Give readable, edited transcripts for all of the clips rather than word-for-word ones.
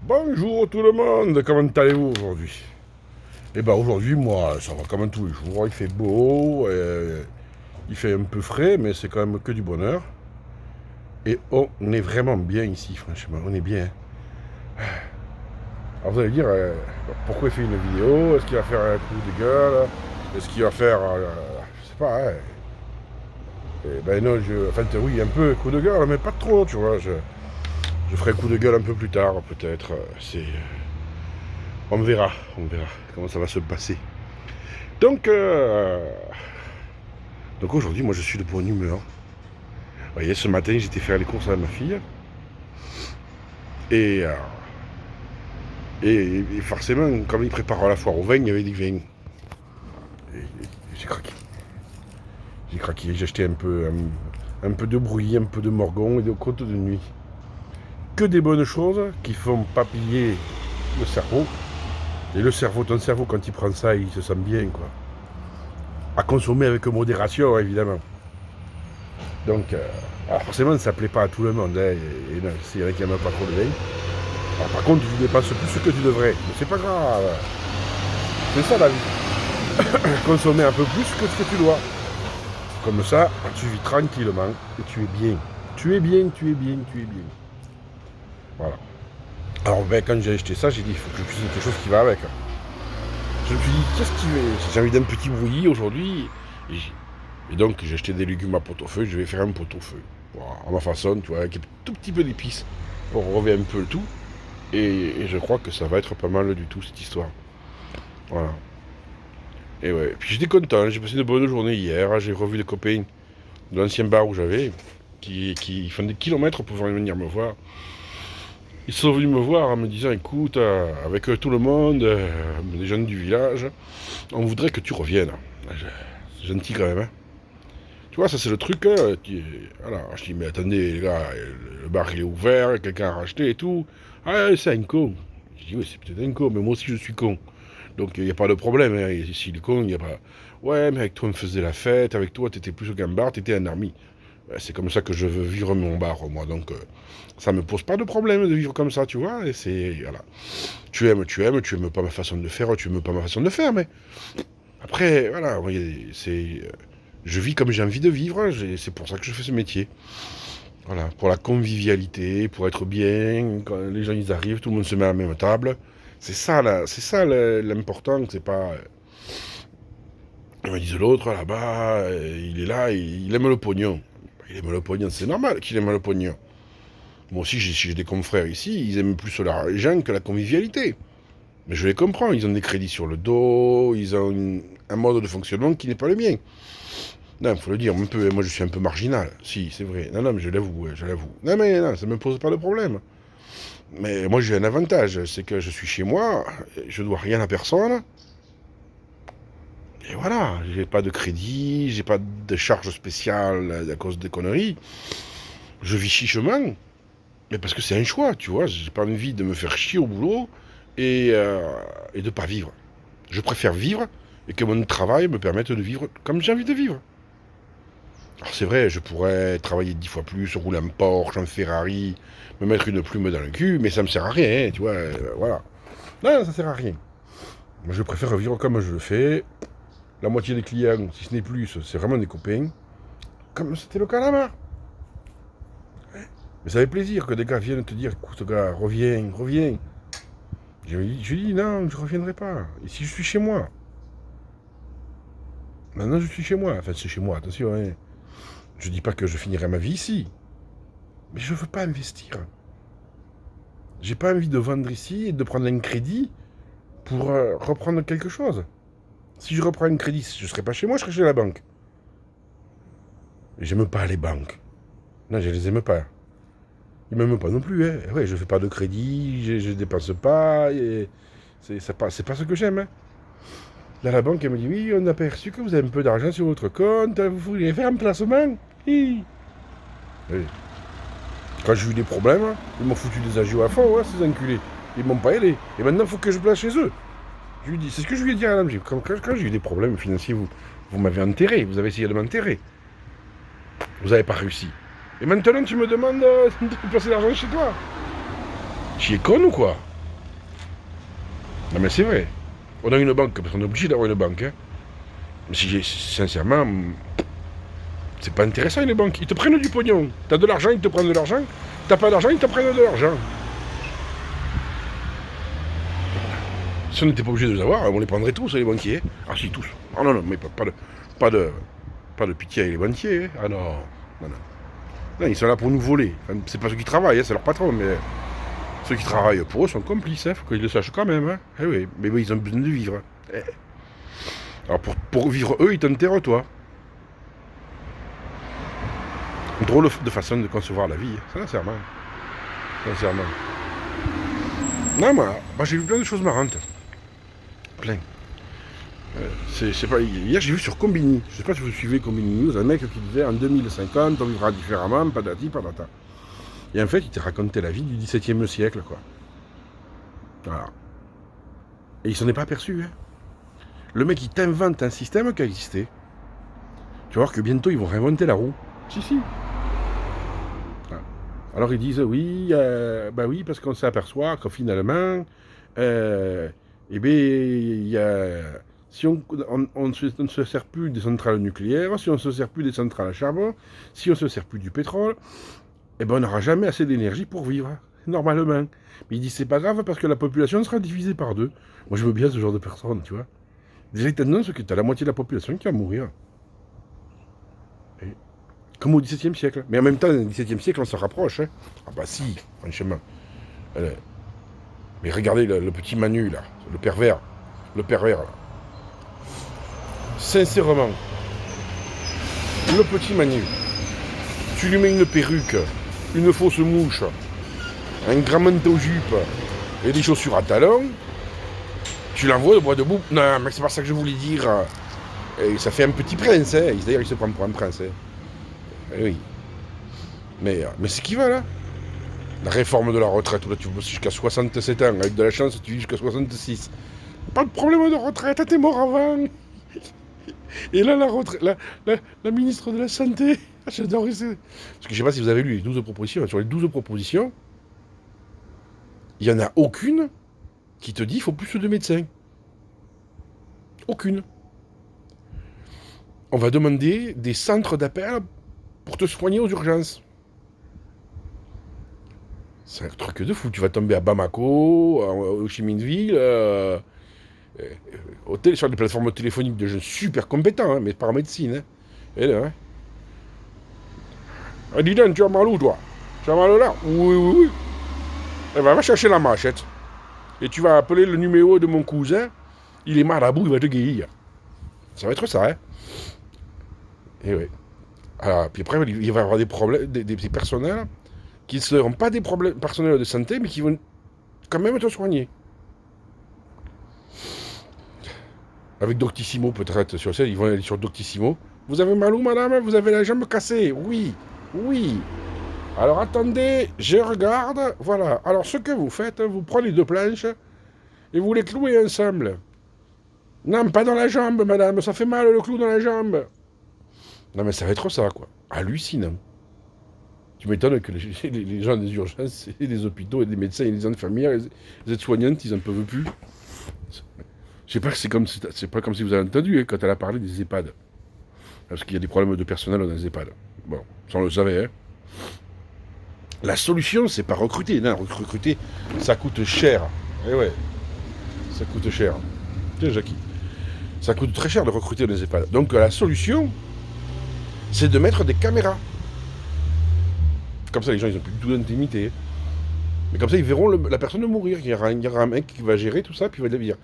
Bonjour tout le monde, comment allez-vous aujourd'hui? Eh ben aujourd'hui, moi, ça va comme tous les jours, il fait beau, il fait un peu frais, mais c'est quand même que du bonheur. Et on est vraiment bien ici, franchement, on est bien. Alors vous allez dire, pourquoi il fait une vidéo? Est-ce qu'il va faire un coup de gueule? Est-ce qu'il va faire, je sais pas, hein. Eh ben non, enfin oui, un peu coup de gueule, mais pas trop, tu vois. Je ferai un coup de gueule un peu plus tard, peut-être. On verra comment ça va se passer. Donc, donc aujourd'hui, moi, je suis de bonne humeur. Vous voyez, ce matin, j'étais faire les courses avec ma fille. Et, euh, et forcément, comme il prépare la foire au vin, il y avait du vin. Et j'ai craqué. J'ai craqué. J'ai acheté un peu de brouillis, un peu de morgon et de côtes de nuit. Que des bonnes choses qui font papiller le cerveau. Et le cerveau, ton cerveau, quand il prend ça, il se sent bien, quoi. À consommer avec modération, évidemment. Donc, alors forcément, ça ne plaît pas à tout le monde. Hein, et s'il y en a qui n'aiment pas trop le vin. Alors, par contre, tu dépenses plus que tu devrais. Mais c'est pas grave. C'est ça la vie. Consommer un peu plus que ce que tu dois. Comme ça, tu vis tranquillement et tu es bien. Tu es bien, tu es bien, tu es bien. Voilà. Alors, ben, quand j'ai acheté ça, j'ai dit, il faut que je cuisine quelque chose qui va avec. Je me suis dit, qu'est-ce qui va. J'ai envie d'un petit bouilli aujourd'hui. Et donc, j'ai acheté des légumes à pot-au-feu. Je vais faire un pot-au-feu. Voilà, à ma façon, tu vois, avec un tout petit peu d'épices pour relever un peu le tout. Et je crois que ça va être pas mal du tout, cette histoire. Voilà. Et ouais. Puis j'étais content, j'ai passé une bonne journée hier. J'ai revu des copains de l'ancien bar où j'avais, qui font des kilomètres pour venir me voir. Ils sont venus me voir en me disant, écoute, avec tout le monde, les jeunes du village, on voudrait que tu reviennes. C'est gentil quand même, hein. Tu vois, ça c'est le truc. Voilà. Je dis, mais attendez, les gars, le bar il est ouvert, quelqu'un a racheté et tout. Ah, c'est un con. Je dis, oui, c'est peut-être un con, mais moi aussi je suis con. Donc il n'y a pas de problème. Hein. Ici, le con, il n'y a pas. Ouais, mais avec toi, on me faisait la fête. Avec toi, t'étais plus qu'un bar, t'étais un ami. Ouais, c'est comme ça que je veux vivre mon bar, moi. Donc ça me pose pas de problème de vivre comme ça, tu vois. Et c'est. Voilà. Tu aimes pas ma façon de faire, tu aimes pas ma façon de faire, mais. Après, voilà, c'est. Je vis comme j'ai envie de vivre, c'est pour ça que je fais ce métier. Voilà, pour la convivialité, pour être bien, quand les gens ils arrivent, tout le monde se met à la même table. C'est ça l'important, c'est pas. Ils me disent l'autre là-bas, il est là, il aime le pognon. Il aime le pognon, c'est normal qu'il aime le pognon. Moi aussi, j'ai des confrères ici, ils aiment plus l'argent que la convivialité. Mais je les comprends, ils ont des crédits sur le dos, ils ont un mode de fonctionnement qui n'est pas le mien. Non, il faut le dire, moi je suis un peu marginal. Si, c'est vrai. Non, non, mais je l'avoue, je l'avoue. Non, mais non, ça ne me pose pas de problème. Mais moi j'ai un avantage, c'est que je suis chez moi, je dois rien à personne. Et voilà, j'ai pas de crédit, j'ai pas de charges spéciales à cause des conneries. Je vis chichement, mais parce que c'est un choix, tu vois. J'ai pas envie de me faire chier au boulot et de pas vivre. Je préfère vivre et que mon travail me permette de vivre comme j'ai envie de vivre. Alors c'est vrai, je pourrais travailler 10 fois plus, rouler un Porsche, un Ferrari, me mettre une plume dans le cul, mais ça me sert à rien, hein, tu vois, voilà. Non, ça sert à rien. Moi, je préfère vivre comme je le fais. La moitié des clients, si ce n'est plus, c'est vraiment des copains. Comme c'était le cas là-bas. Mais ça fait plaisir que des gars viennent te dire, écoute gars, reviens, reviens. Je lui dis, non, je ne reviendrai pas. Ici, je suis chez moi. Maintenant, je suis chez moi. Enfin, c'est chez moi, attention, hein. Je dis pas que je finirai ma vie ici. Mais je veux pas investir. J'ai pas envie de vendre ici et de prendre un crédit pour reprendre quelque chose. Si je reprends un crédit, je serai pas chez moi, je serai chez la banque. J'aime pas les banques. Non, je les aime pas. Ils m'aiment pas non plus. Hein. Ouais, je fais pas de crédit, je dépense pas. C'est pas ce que j'aime. Hein. Là, la banque, elle me dit, oui, on a perçu que vous avez un peu d'argent sur votre compte, vous voulez faire un placement. Hi. Oui. Quand j'ai eu des problèmes, ils m'ont foutu des agios à fond, hein, ces enculés. Ils m'ont pas aidé. Et maintenant, il faut que je place chez eux. Je lui dis, c'est ce que je lui ai dit à la dame. Quand j'ai eu des problèmes financiers, vous m'avez enterré. Vous avez essayé de m'enterrer. Vous n'avez pas réussi. Et maintenant, tu me demandes de placer l'argent chez toi. Tu es con ou quoi? Non mais c'est vrai. On a une banque, parce qu'on est obligé d'avoir une banque. Hein. Mais si sincèrement, c'est pas intéressant une banque. Ils te prennent du pognon. T'as de l'argent, ils te prennent de l'argent. T'as pas d'argent, ils te prennent de l'argent. Si on n'était pas obligé de les avoir, on les prendrait tous, les banquiers. Ah si, tous. Ah non, non, mais pas de pitié avec les banquiers. Hein. Ah non, non, non. Non, ils sont là pour nous voler. Enfin, c'est pas ceux qui travaillent, hein, c'est leur patron, mais ceux qui travaillent pour eux sont complices, il faut qu'ils le sachent quand même. Hein. Eh oui, mais ils ont besoin de vivre. Eh. Alors pour vivre eux, ils t'enterrent toi. Drôle de façon de concevoir la vie, sincèrement. Sincèrement. Non, moi j'ai vu plein de choses marrantes. Plein. C'est pas... Hier j'ai vu sur Combini, je sais pas si vous suivez Combini News, un mec qui disait en 2050 on vivra différemment, patati patata. Et en fait il te racontait la vie du XVIIe siècle quoi. Voilà. Et il s'en est pas aperçu. Hein. Le mec il t'invente un système qui a existé. Tu vas voir que bientôt ils vont réinventer la roue. Si si. Voilà. Alors ils disent oui, bah oui parce qu'on s'aperçoit que finalement, eh bien il y a... Si on ne se sert plus des centrales nucléaires, si on ne se sert plus des centrales à charbon, si on ne se sert plus du pétrole, eh ben on n'aura jamais assez d'énergie pour vivre, normalement. Mais il dit c'est pas grave parce que la population sera divisée par deux. Moi je veux bien ce genre de personnes, tu vois. Déjà ils t'annoncent que tu as la moitié de la population qui va mourir. Et comme au XVIIe siècle. Mais en même temps, au XVIIe siècle, on se rapproche. Hein. Ah bah si, franchement. Mais regardez le petit Manu là, le pervers. Le pervers là. Sincèrement, le petit Manu, tu lui mets une perruque, une fausse mouche, un grand manteau jupe et des chaussures à talons, tu l'envoies au bois debout. Non, mais c'est pas ça que je voulais dire. Et ça fait un petit prince, hein. D'ailleurs, il se prend pour un prince. Hein. Et oui. Mais c'est qui va là? La réforme de la retraite, où là tu bosses jusqu'à 67 ans, avec de la chance, tu vis jusqu'à 66. Pas de problème de retraite, t'es mort avant. Et là, la ministre de la Santé, j'adore. Parce que je sais pas si vous avez lu les 12 propositions. Sur les 12 propositions, il n'y en a aucune qui te dit qu'il faut plus de médecins. Aucune. On va demander des centres d'appel pour te soigner aux urgences. C'est un truc de fou. Tu vas tomber à Bamako, à Ho Chi Minh Ville, sur des plateformes téléphoniques de jeunes super compétents, hein, mais pas en médecine. Hein. Et là, hein. Ah, dis donc, tu as mal où, toi? Tu as mal là? Oui, oui, oui. Eh ben, va chercher la machette. Et tu vas appeler le numéro de mon cousin. Il est marabout, il va te guérir. Ça va être ça, hein. Et oui. Alors, puis après, il va y avoir des problèmes, des personnels qui ne seront pas des problèmes personnels de santé, mais qui vont quand même te soigner. Avec Doctissimo, peut-être, sur ça, ils vont aller sur Doctissimo. Vous avez mal où, madame? Vous avez la jambe cassée? Oui, oui. Alors, attendez, je regarde. Voilà. Alors, ce que vous faites, vous prenez 2 planches et vous les clouez ensemble. Non, pas dans la jambe, madame. Ça fait mal, le clou dans la jambe. Non, mais ça va être ça, quoi. Hallucinant. Tu m'étonnes que les gens des urgences, et des hôpitaux, et des médecins, et des infirmières, les aides-soignantes, ils n'en peuvent plus. Je sais pas, c'est pas comme si vous avez entendu hein, quand elle a parlé des EHPAD. Parce qu'il y a des problèmes de personnel dans les EHPAD. Bon, ça on le savait. Hein. La solution, c'est pas recruter. Non, recruter, ça coûte cher. Eh ouais, ça coûte cher. Tiens, Jackie. Ça coûte très cher de recruter dans les EHPAD. Donc la solution, c'est de mettre des caméras. Comme ça, les gens, ils n'ont plus du tout d'intimité. Mais comme ça, ils verront la personne mourir. Il y aura un mec qui va gérer tout ça, puis il va dire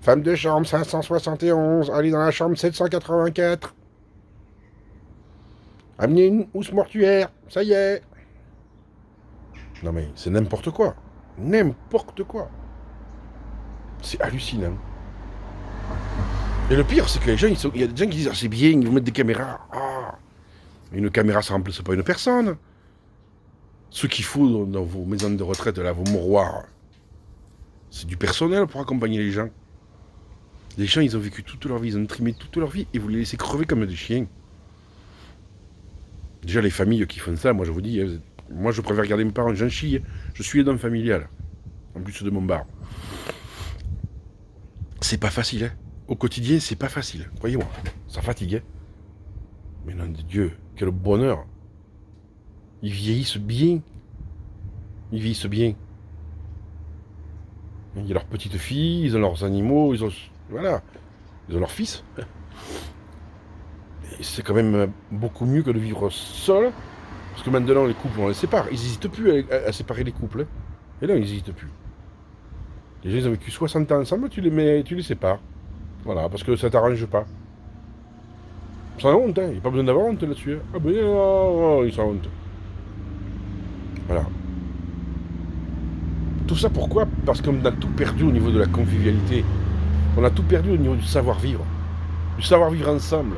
femme de chambre 571, allez dans la chambre 784. Amenez une housse mortuaire, ça y est. Non mais c'est n'importe quoi. N'importe quoi. C'est hallucinant. Et le pire, c'est que les gens, il y a des gens qui disent ah, c'est bien, ils vous mettent des caméras. Ah, une caméra, ça ne remplace pas une personne. Ce qu'il faut dans vos maisons de retraite, là, vos mouroirs, c'est du personnel pour accompagner les gens. Les gens, ils ont vécu toute leur vie, ils ont trimé toute leur vie, et vous les laissez crever comme des chiens. Déjà, les familles qui font ça, moi je vous dis, moi je préfère garder mes parents, j'en chie, je suis aidant familial, en plus de mon bar. C'est pas facile, hein. Au quotidien, c'est pas facile. Croyez-moi, ça fatigue, hein. Mais nom de Dieu, quel bonheur. Ils vieillissent bien. Ils vieillissent bien. Il y a leurs petites filles, ils ont leurs animaux, ils ont... Voilà. Ils ont leurs fils. Et c'est quand même beaucoup mieux que de vivre seul. Parce que maintenant, les couples, on les sépare. Ils n'hésitent plus à séparer les couples, hein. Et là, ils n'hésitent plus. Les gens, ils ont vécu 60 ans ensemble, tu les sépares. Voilà, parce que ça t'arrange pas. Sans honte, hein. Il n'y a pas besoin d'avoir honte là-dessus, hein. Ah ben, ils sont honte. Voilà. Tout ça pourquoi? Parce qu'on a tout perdu au niveau de la convivialité. On a tout perdu au niveau du savoir-vivre. Du savoir-vivre ensemble.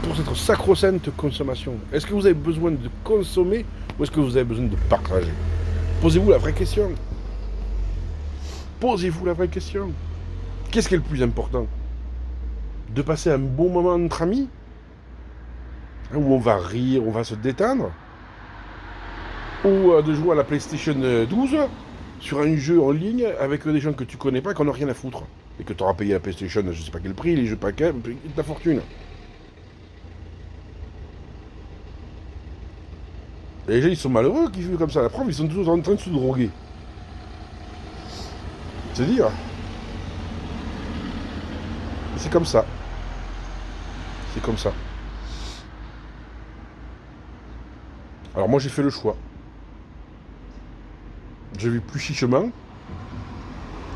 Pour cette sacro-sainte consommation. Est-ce que vous avez besoin de consommer ou est-ce que vous avez besoin de partager? Posez-vous la vraie question. Posez-vous la vraie question. Qu'est-ce qui est le plus important? De passer un bon moment entre amis, hein, où on va rire, on va se détendre, ou de jouer à la PlayStation 12 sur un jeu en ligne avec des gens que tu connais pas, qu'on n'a rien à foutre, et que tu auras payé la PlayStation, je sais pas quel prix, les jeux paquets, de la fortune. Et les gens, ils sont malheureux qui vivent comme ça. La preuve, ils sont toujours en train de se droguer. C'est dire. C'est comme ça. C'est comme ça. Alors moi, j'ai fait le choix. Je vis plus chichement,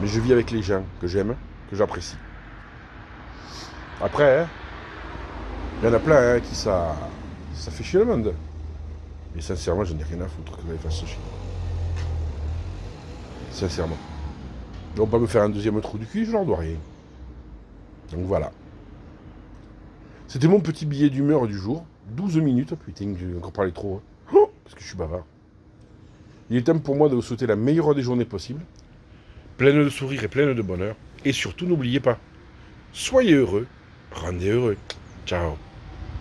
mais je vis avec les gens que j'aime, que j'apprécie. Après, il y en a plein qui ça fait chier le monde. Et sincèrement, je n'ai rien à foutre que ça les fasse chier. Sincèrement. Ils vont pas me faire un deuxième trou du cul, je leur dois rien. Donc voilà. C'était mon petit billet d'humeur du jour. 12 minutes, putain, j'ai encore parlé trop. Hein. Oh, parce que je suis bavard. Il est temps pour moi de vous souhaiter la meilleure des journées possibles. Pleine de sourires et pleine de bonheur. Et surtout, n'oubliez pas, soyez heureux, rendez heureux. Ciao.